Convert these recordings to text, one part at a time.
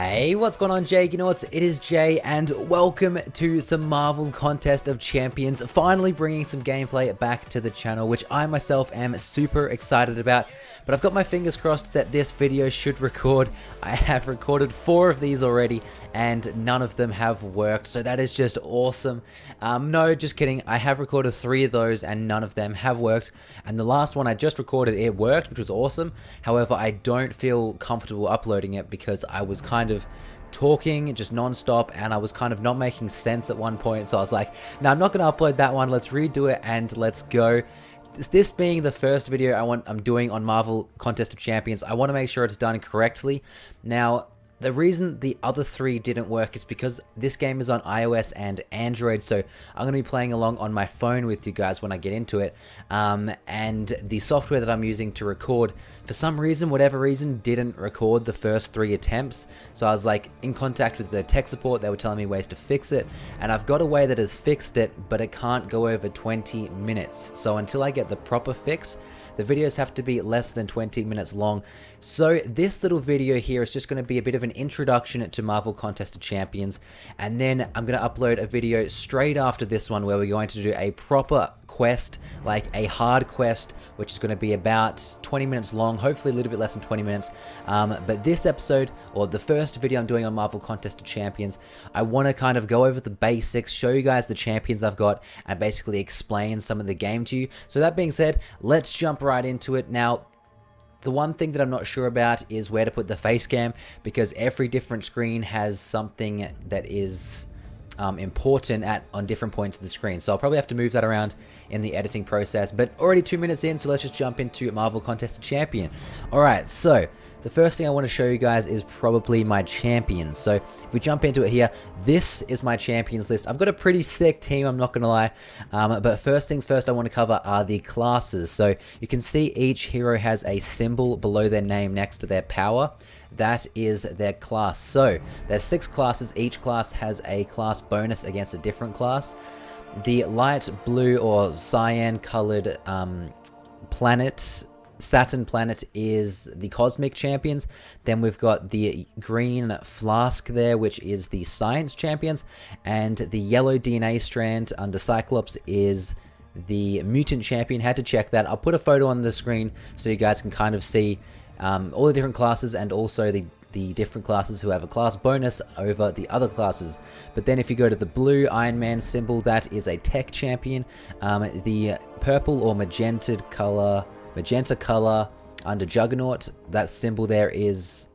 Hey, what's going on, Jay? You know what? It is Jay, and welcome to some Marvel Contest of Champions. Finally bringing some gameplay back to the channel, which I myself am super excited about. But I've got my fingers crossed that this video should record. I have recorded 4 of these already, and none of them have worked, so that is just awesome. No, just kidding. I have recorded 3 of those, and none of them have worked. And the last one I just recorded, it worked, which was awesome. However, I don't feel comfortable uploading it because I was kind of talking just non-stop and I was kind of not making sense at one point, so I was like, no, I'm not going to upload that one. Let's redo it and let's go. This being the first video I'm doing on Marvel Contest of Champions, I want to make sure it's done correctly. Now, the reason the other 3 didn't work is because this game is on iOS and Android, so I'm going to be playing along on my phone with you guys when I get into it. And the software that I'm using to record, for some reason, whatever reason, didn't record the first 3 attempts. So I was like in contact with the tech support. They were telling me ways to fix it, and I've got a way that has fixed it, but it can't go over 20 minutes. So until I get the proper fix, the videos have to be less than 20 minutes long. So this little video here is just going to be a bit of an introduction to Marvel Contest of Champions, and then I'm going to upload a video straight after this one where we're going to do a proper quest, like a hard quest, which is going to be about 20 minutes long, hopefully a little bit less than 20 minutes. But this episode, or the first video I'm doing on Marvel Contest of Champions, I want to kind of go over the basics, show you guys the champions I've got, and basically explain some of the game to you. So that being said, let's jump right into it. Now, the one thing that I'm not sure about is where to put the face cam, because every different screen has something that is important on different points of the screen. So I'll probably have to move that around in the editing process. But already 2 minutes in, so let's just jump into Marvel Contest of Champion. Alright, so the first thing I want to show you guys is probably my champions. So if we jump into it here, this is my champions list. I've got a pretty sick team, I'm not going to lie. But first things first I want to cover are the classes. So you can see each hero has a symbol below their name next to their power. That is their class. So there's 6 classes. Each class has a class bonus against a different class. The light blue or cyan colored Saturn planet is the Cosmic Champions. Then we've got the green flask there, which is the Science Champions. And the yellow DNA strand under Cyclops is the Mutant Champion. Had to check that. I'll put a photo on the screen so you guys can kind of see all the different classes, and also the different classes who have a class bonus over the other classes. But then if you go to the blue Iron Man symbol, that is a Tech Champion. The purple or magenta color under Juggernaut, that symbol there is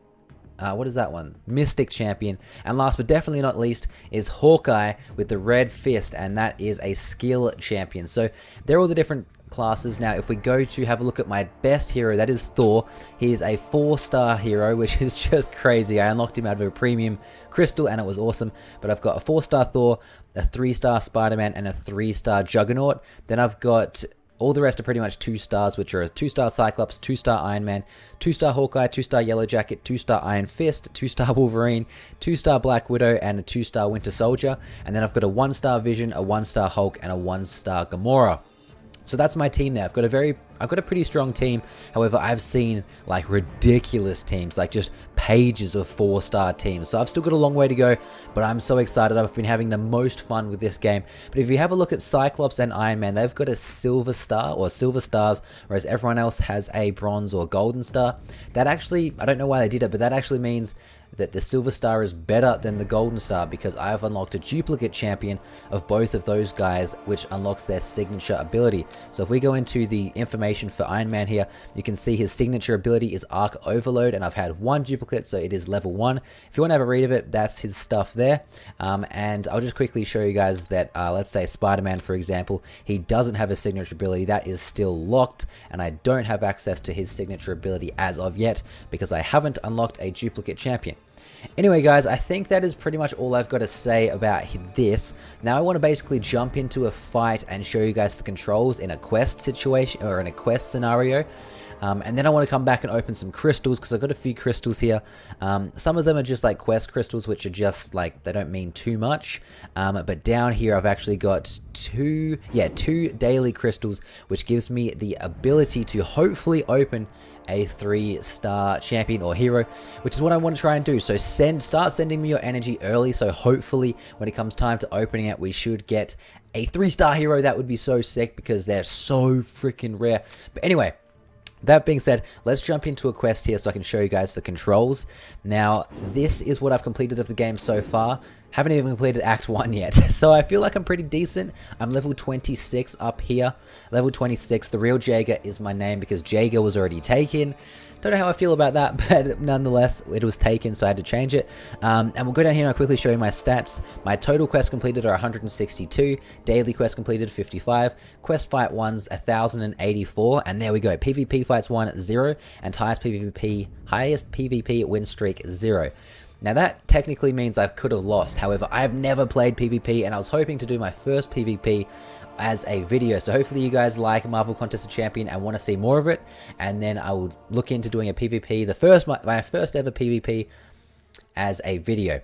what is that one? Mystic Champion. And last but definitely not least is Hawkeye with the red fist, and that is a Skill Champion. So they're all the different classes. Now if we go to have a look at my best hero, that is Thor. He's a 4-star hero, which is just crazy. I unlocked him out of a premium crystal and it was awesome. But I've got a 4-star Thor, a 3-star Spider-Man, and a 3-star Juggernaut. Then I've got all the rest are pretty much 2 stars, which are a 2-star Cyclops, 2-star Iron Man, 2-star Hawkeye, 2-star Yellow Jacket, 2-star Iron Fist, 2-star Wolverine, 2-star Black Widow, and a 2-star Winter Soldier. And then I've got a 1-star Vision, a 1-star Hulk, and a 1-star Gamora. So that's my team there. I've got a pretty strong team. However, I've seen like ridiculous teams, like just pages of 4-star teams. So I've still got a long way to go, but I'm so excited. I've been having the most fun with this game. But if you have a look at Cyclops and Iron Man, they've got a silver star or silver stars, whereas everyone else has a bronze or golden star. That actually, I don't know why they did it, but that actually means that the silver star is better than the golden star, because I have unlocked a duplicate champion of both of those guys, which unlocks their signature ability. So if we go into the information for Iron Man here, you can see his signature ability is Arc Overload, and I've had 1 duplicate, so it is level 1. If you want to have a read of it, that's his stuff there. And I'll just quickly show you guys that, let's say Spider-Man, for example, he doesn't have a signature ability. That is still locked, and I don't have access to his signature ability as of yet, because I haven't unlocked a duplicate champion. Anyway guys, I think that is pretty much all I've got to say about this. Now I want to basically jump into a fight and show you guys the controls in a quest situation, or in a quest scenario. And then I want to come back and open some crystals, because I've got a few crystals here. Some of them are just like quest crystals, which are just like, they don't mean too much. But down here I've actually got two daily crystals, which gives me the ability to hopefully open a 3-star champion or hero, which is what I want to try and do. So start sending me your energy early, so hopefully when it comes time to opening it, we should get a 3-star hero. That would be so sick because they're so freaking rare. But anyway, that being said, let's jump into a quest here so I can show you guys the controls. Now, this is what I've completed of the game so far. Haven't even completed Act 1 yet, so I feel like I'm pretty decent. I'm level 26 up here. Level 26, the real Jaeger is my name because Jaeger was already taken. Don't know how I feel about that, but nonetheless, it was taken, so I had to change it. And we'll go down here and I'll quickly show you my stats. My total quests completed are 162, daily quests completed 55, quest fight ones 1084, and there we go. PvP fights 1 0, and highest PvP win streak 0. Now that technically means I could have lost, however I have never played PvP and I was hoping to do my first PvP as a video, so hopefully you guys like Marvel Contest of Champion and want to see more of it, and then I would look into doing a PvP, my first ever PvP as a video.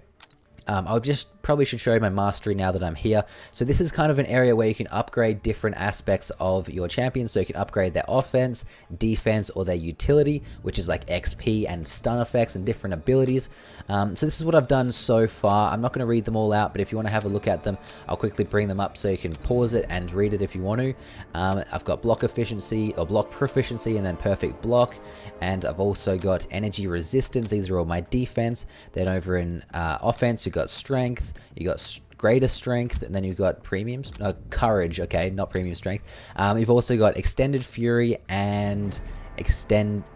I probably should show you my mastery now that I'm here. So this is kind of an area where you can upgrade different aspects of your champions. So you can upgrade their offense, defense, or their utility, which is like XP and stun effects and different abilities. So this is what I've done so far. I'm not going to read them all out, but if you want to have a look at them, I'll quickly bring them up so you can pause it and read it if you want to. I've got block efficiency or block proficiency and then perfect block. And I've also got energy resistance. These are all my defense. Then over in offense, we've got strength. You got greater strength, and then you've got courage. Okay, not premium strength. You've also got extended fury and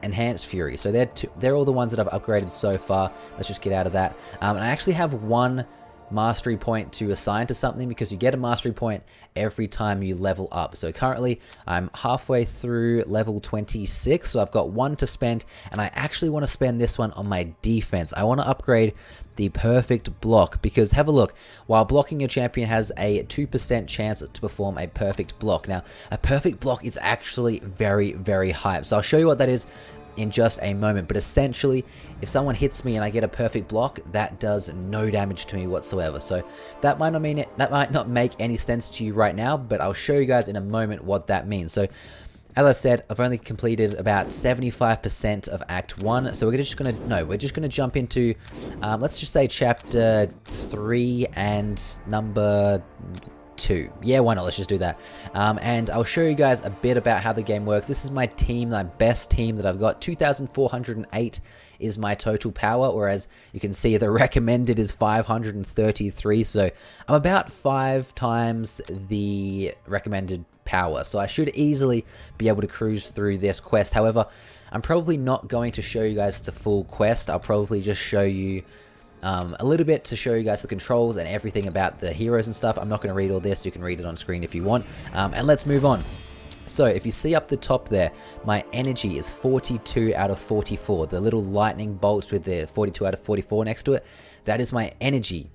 enhanced fury. So they're all the ones that I've upgraded so far. Let's just get out of that. And I actually have one mastery point to assign to something because you get a mastery point every time you level up. So currently I'm halfway through level 26, so I've got one to spend, and I actually want to spend this one on my defense. I want to upgrade the perfect block because have a look, while blocking your champion has a 2% chance to perform a perfect block. Now a perfect block is actually very, very high, so I'll show you what that is in just a moment, but essentially if someone hits me and I get a perfect block, that does no damage to me whatsoever. So that might not make any sense to you right now, but I'll show you guys in a moment what that means. So as I said, I've only completed about 75% of Act 1, so we're just gonna jump into let's just say chapter 3 and number 2. Yeah, why not? Let's just do that. And I'll show you guys a bit about how the game works. This is my team, my best team that I've got. 2,408 is my total power, whereas you can see the recommended is 533. So I'm about 5 times the recommended power. So I should easily be able to cruise through this quest. However, I'm probably not going to show you guys the full quest. I'll probably just show you a little bit to show you guys the controls and everything about the heroes and stuff. I'm not going to read all this. You can read it on screen if you want. And let's move on. So if you see up the top there, my energy is 42 out of 44. The little lightning bolts with the 42 out of 44 next to it, that is my energy.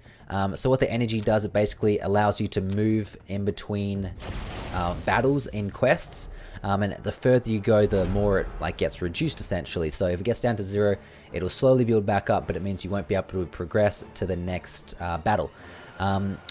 So what the energy does, it basically allows you to move in between battles in quests, and the further you go, the more it gets reduced essentially. So if it gets down to 0, it'll slowly build back up, but it means you won't be able to progress to the next battle,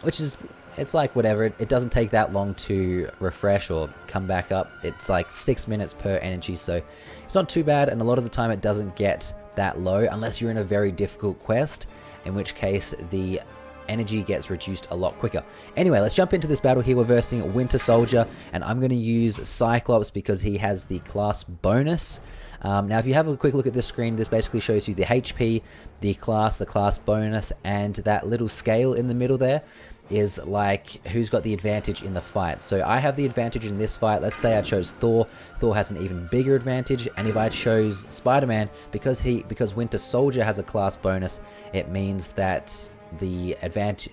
which is, it's like whatever, it doesn't take that long to refresh or come back up. It's like 6 minutes per energy, so it's not too bad, and a lot of the time it doesn't get that low unless you're in a very difficult quest, in which case the energy gets reduced a lot quicker. Anyway, let's jump into this battle here. We're versing Winter Soldier, and I'm going to use Cyclops because he has the class bonus. Now, if you have a quick look at this screen, this basically shows you the HP, the class bonus, and that little scale in the middle there is like who's got the advantage in the fight. So I have the advantage in this fight. Let's say I chose Thor. Thor has an even bigger advantage, and if I chose Spider-Man, because Winter Soldier has a class bonus, it means that the advantage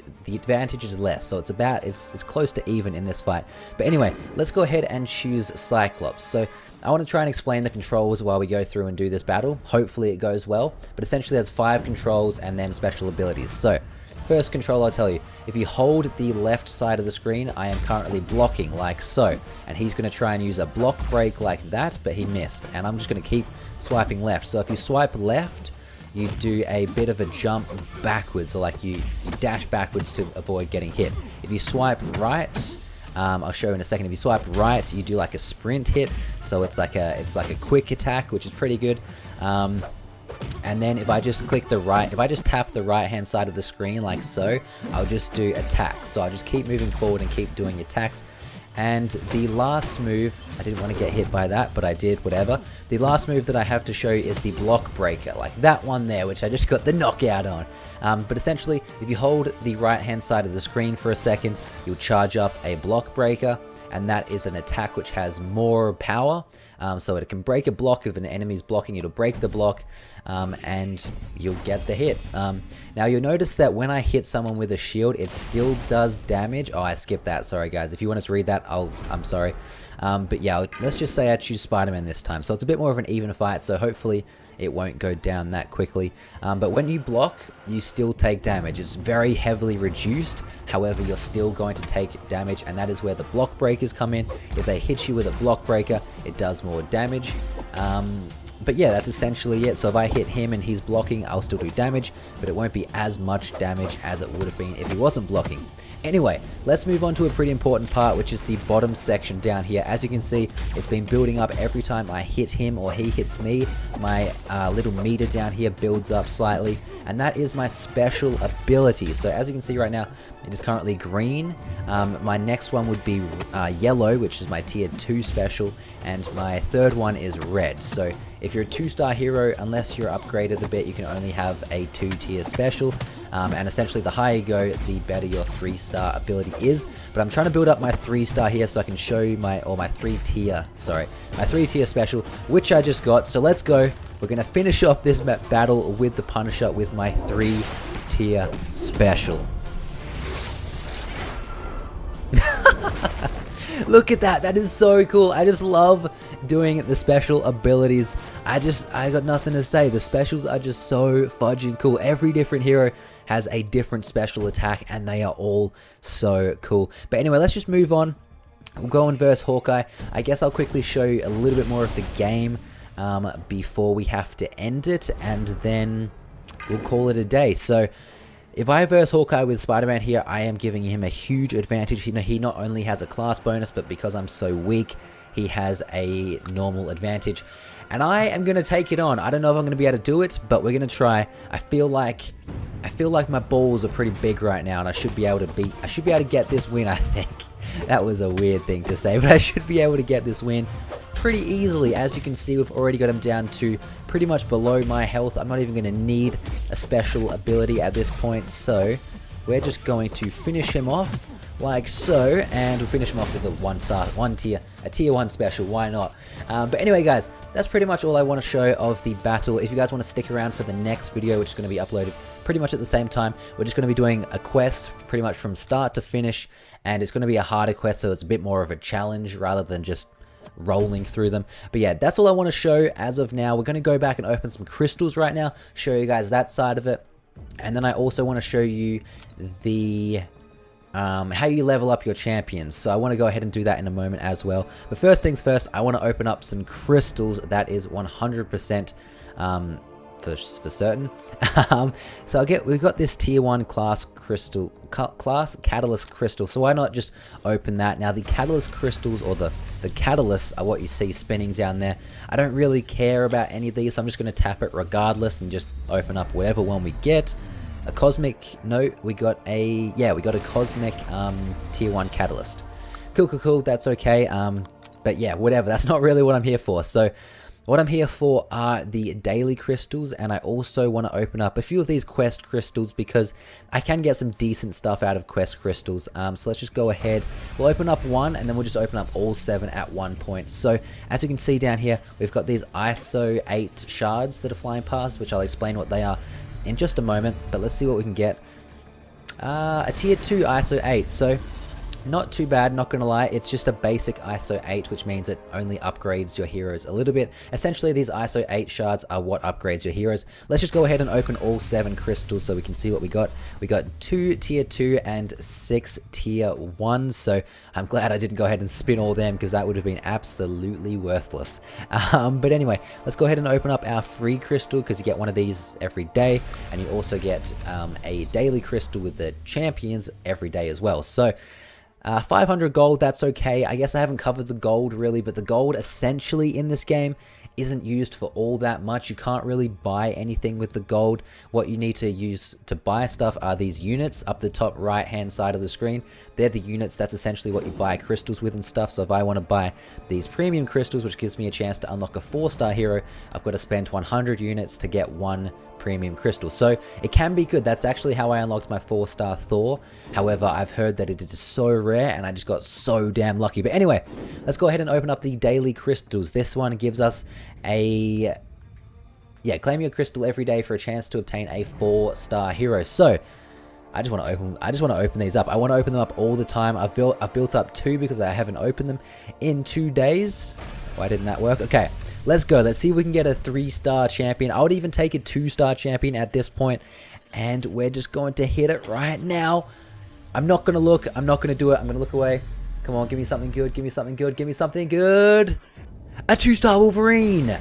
is less, so it's close to even in this fight. But anyway, let's go ahead and choose Cyclops. So I want to try and explain the controls while we go through and do this battle. Hopefully it goes well, but essentially there's 5 controls and then special abilities. So first control, I'll tell you, if you hold the left side of the screen, I am currently blocking like so, and he's going to try and use a block break like that, but he missed, and I'm just going to keep swiping left. So if you swipe left, you do a bit of a jump backwards, or like you dash backwards to avoid getting hit. If you swipe right, I'll show you in a second. If you swipe right, you do like a sprint hit, so it's like a quick attack, which is pretty good. And then if I just click the right, if I just tap the right hand side of the screen like so, I'll just do attacks. So I'll just keep moving forward and keep doing attacks. And the last move, I didn't want to get hit by that, but I did, whatever. The last move that I have to show is the block breaker, like that one there, which I just got the knockout on. But essentially, if you hold the right hand side of the screen for a second, you'll charge up a block breaker, and that is an attack which has more power. So it can break a block. If an enemy's blocking, it'll break the block, and you'll get the hit. Now you'll notice that when I hit someone with a shield, it still does damage. Oh, I skipped that. Sorry guys. If you wanted to read that, I'm sorry. But yeah, let's just say I choose Spider-Man this time. So it's a bit more of an even fight. So hopefully it won't go down that quickly. But when you block, you still take damage. It's very heavily reduced. However, you're still going to take damage, and that is where the block breakers come in. If they hit you with a block breaker, it does more damage. But yeah, that's essentially it. So if I hit him and he's blocking, I'll still do damage, but it won't be as much damage as it would have been if he wasn't blocking. Anyway, let's move on to a pretty important part, which is the bottom section down here. As you can see, it's been building up every time I hit him or he hits me. My little meter down here builds up slightly, and that is my special ability. So as you can see right now, it is currently green. My next one would be yellow, which is my tier 2 special, and my third one is red. So if you're a 2-star hero, unless you're upgraded a bit, you can only have a 2-tier special. And essentially the higher you go, the better your 3-star ability is. But I'm trying to build up my 3-star here so I can show you my 3-tier special, which I just got. So let's go. We're going to finish off this battle with the Punisher with my 3-tier special. Look at that. That is so cool. I just love doing the special abilities. I got nothing to say. The specials are just so fudging cool. Every different hero has a different special attack, and they are all so cool. But anyway, let's just move on. We'll go and verse Hawkeye. I guess I'll quickly show you a little bit more of the game before we have to end it, and then we'll call it a day. So if I verse Hawkeye with Spider-Man here, I am giving him a huge advantage. He not only has a class bonus, but because I'm so weak, he has a normal advantage. And I am going to take it on. I don't know if I'm going to be able to do it, but we're going to try. I feel like my balls are pretty big right now, and I should be able to get this win, I think. That was a weird thing to say, but I should be able to get this win pretty easily. As you can see, we've already got him down to pretty much below my health. I'm not even going to need a special ability at this point, so we're just going to finish him off like so, and we'll finish him off with a tier 1 special. Why not? But anyway guys, that's pretty much all I want to show of the battle. If you guys want to stick around for the next video, which is going to be uploaded pretty much at the same time, we're just going to be doing a quest pretty much from start to finish, and it's going to be a harder quest, so it's a bit more of a challenge rather than just rolling through them. But yeah, that's all I want to show as of now. We're going to go back and open some crystals right now, show you guys that side of it, and then I also want to show you the how you level up your champions. So I want to go ahead and do that in a moment as well. But first things first, I want to open up some crystals. That is 100% for certain. So we've got this tier 1 class catalyst crystal. So why not just open that? Now the catalyst crystals, or the catalysts, are what you see spinning down there. I don't really care about any of these, so I'm just going to tap it regardless and just open up whatever one we get. A cosmic, no, we got a cosmic tier 1 catalyst. Cool, that's okay. But yeah, whatever, that's not really what I'm here for. So what I'm here for are the daily crystals, and I also want to open up a few of these quest crystals because I can get some decent stuff out of quest crystals. So let's just go ahead. We'll open up one, and then we'll just open up all 7 at one point. So as you can see down here, we've got these ISO 8 shards that are flying past, which I'll explain what they are in just a moment, but let's see what we can get. A tier 2 ISO 8, so not too bad, not gonna lie. It's just a basic ISO 8, which means it only upgrades your heroes a little bit. Essentially, these ISO 8 shards are what upgrades your heroes. Let's just go ahead and open all 7 crystals so we can see what we got. We got 2 tier 2 and 6 tier 1, so I'm glad I didn't go ahead and spin all them because that would have been absolutely worthless. But anyway, let's go ahead and open up our free crystal because you get one of these every day, and you also get a daily crystal with the champions every day as well. So 500 gold, that's okay. I guess I haven't covered the gold really, but the gold essentially in this game isn't used for all that much. You can't really buy anything with the gold. What you need to use to buy stuff are these units up the top right hand side of the screen. They're the units. That's essentially what you buy crystals with and stuff. So if I want to buy these premium crystals, which gives me a chance to unlock a 4-star hero, I've got to spend 100 units to get one premium crystal. So it can be good. That's actually how I unlocked my 4-star Thor. However, I've heard that it is so rare and I just got so damn lucky. But anyway, let's go ahead and open up the daily crystals. This one gives us a, yeah, claim your crystal every day for a chance to obtain a 4-star hero. So I just want to open these up. I want to open them up all the time. I've built up 2 because I haven't opened them in 2 days. Why didn't that work? Okay, let's go. Let's see if we can get a 3-star champion. I would even take a 2-star champion at this point, and we're just going to hit it right now. I'm not going to look. I'm not going to do it. I'm going to look away. Come on, give me something good. Give me something good. Give me something good. A 2-star Wolverine.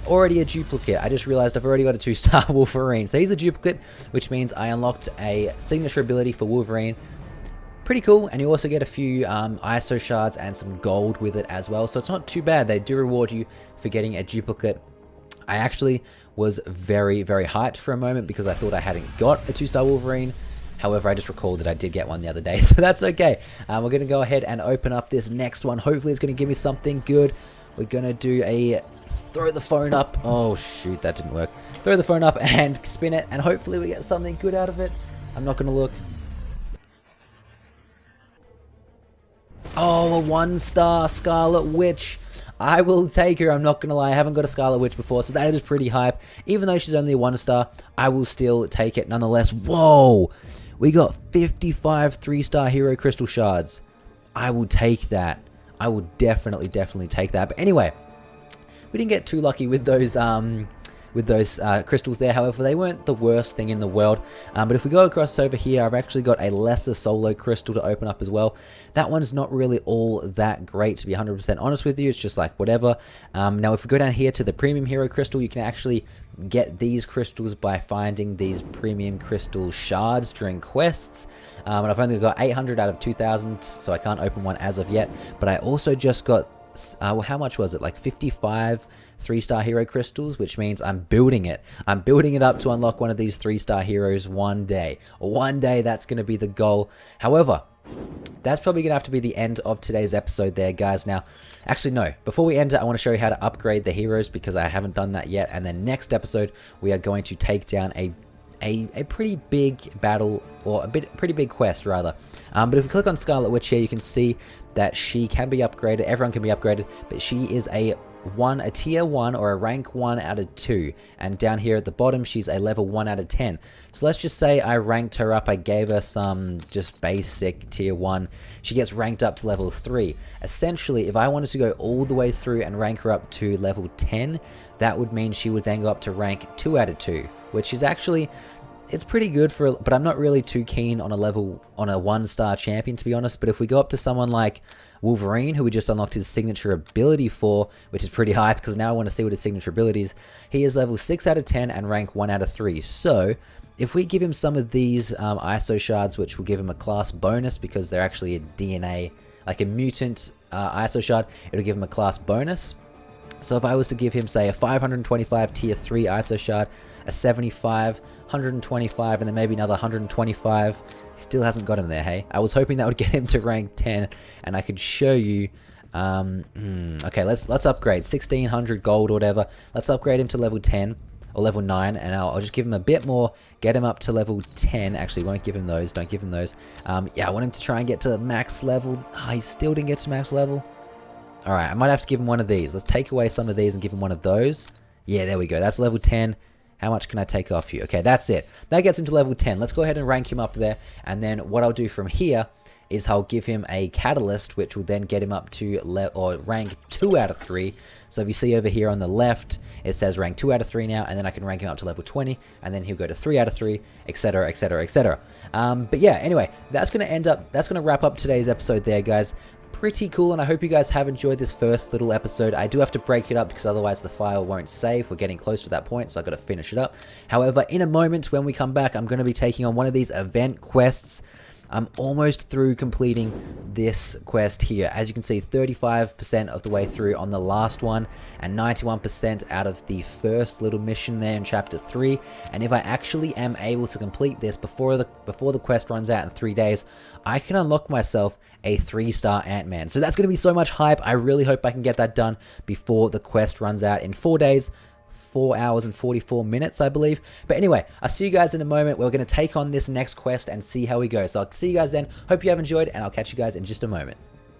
Already a duplicate. I just realized I've already got a 2-star Wolverine. So he's a duplicate, which means I unlocked a signature ability for Wolverine. Pretty cool. And you also get a few ISO shards and some gold with it as well. So it's not too bad. They do reward you for getting a duplicate. I actually was very, very hyped for a moment because I thought I hadn't got a 2-star Wolverine. However, I just recalled that I did get one the other day, so that's okay. We're going to go ahead and open up this next one. Hopefully it's going to give me something good. We're going to do a throw the phone up. Oh, shoot, that didn't work. Throw the phone up and spin it, and hopefully we get something good out of it. I'm not going to look. Oh, a 1-star Scarlet Witch. I will take her. I'm not going to lie. I haven't got a Scarlet Witch before, so that is pretty hype. Even though she's only a 1-star, I will still take it nonetheless. Whoa. We got 55 3-star hero crystal shards. I will take that. I will definitely take that. But anyway, we didn't get too lucky with those crystals there. However, they weren't the worst thing in the world. But if we go across over here, I've actually got a lesser solo crystal to open up as well. That one's not really all that great, to be 100% honest with you. It's just like whatever. Now, if we go down here to the premium hero crystal, you can actually get these crystals by finding these premium crystal shards during quests. And I've only got 800 out of 2,000, so I can't open one as of yet. But I also just got well, how much was it? Like 55 3-star hero crystals, which means I'm building it. I'm building it up to unlock one of these 3-star heroes one day. One day, that's going to be the goal. However, that's probably going to have to be the end of today's episode there, guys. Now, actually, no. Before we end it, I want to show you how to upgrade the heroes because I haven't done that yet. And then next episode, we are going to take down a pretty big battle, or pretty big quest rather. But if we click on Scarlet Witch here, you can see that she can be upgraded. Everyone can be upgraded, but she is a tier 1 or a rank 1 out of 2. And down here at the bottom, she's a level 1 out of 10. So let's just say I ranked her up. I gave her some just basic tier 1. She gets ranked up to level 3. Essentially, if I wanted to go all the way through and rank her up to level 10, that would mean she would then go up to rank 2 out of 2, which is actually, it's pretty good for, but I'm not really too keen on a 1-star champion, to be honest. But if we go up to someone like Wolverine, who we just unlocked his signature ability for, which is pretty hype because now I want to see what his signature ability is. He is level 6 out of 10 and rank 1 out of 3. So if we give him some of these ISO shards, which will give him a class bonus because they're actually a DNA, like a mutant ISO shard, it'll give him a class bonus. So if I was to give him, say, a 525 tier 3 ISO shard, a 75, 125, and then maybe another 125, still hasn't got him there, hey? I was hoping that would get him to rank 10, and I could show you, okay, let's upgrade, 1600 gold or whatever. Let's upgrade him to level 10, or level 9, and I'll just give him a bit more, get him up to level 10. Actually, won't give him those, don't give him those. Yeah, I want him to try and get to max level. He still didn't get to max level. Alright, I might have to give him one of these. Let's take away some of these and give him one of those. Yeah, there we go. That's level 10. How much can I take off you? Okay, that's it. That gets him to level 10. Let's go ahead and rank him up there. And then what I'll do from here is I'll give him a catalyst, which will then get him up to rank 2 out of 3. So if you see over here on the left, it says rank 2 out of 3 now, and then I can rank him up to level 20, and then he'll go to 3 out of 3, etc, etc, etc. But yeah, anyway, that's going to wrap up today's episode there, guys. Pretty cool, and I hope you guys have enjoyed this first little episode. I do have to break it up because otherwise the file won't save. We're getting close to that point, so I've got to finish it up. However, in a moment when we come back, I'm going to be taking on one of these event quests. I'm almost through completing this quest here. As you can see, 35% of the way through on the last one, and 91% out of the first little mission there in chapter 3. And if I actually am able to complete this before the quest runs out in 3 days, I can unlock myself a 3-star Ant-Man. So that's going to be so much hype. I really hope I can get that done before the quest runs out in 4 days. 4 hours and 44 minutes, I believe. But anyway, I'll see you guys in a moment. We're going to take on this next quest and see how we go. So I'll see you guys then. Hope you have enjoyed, and I'll catch you guys in just a moment.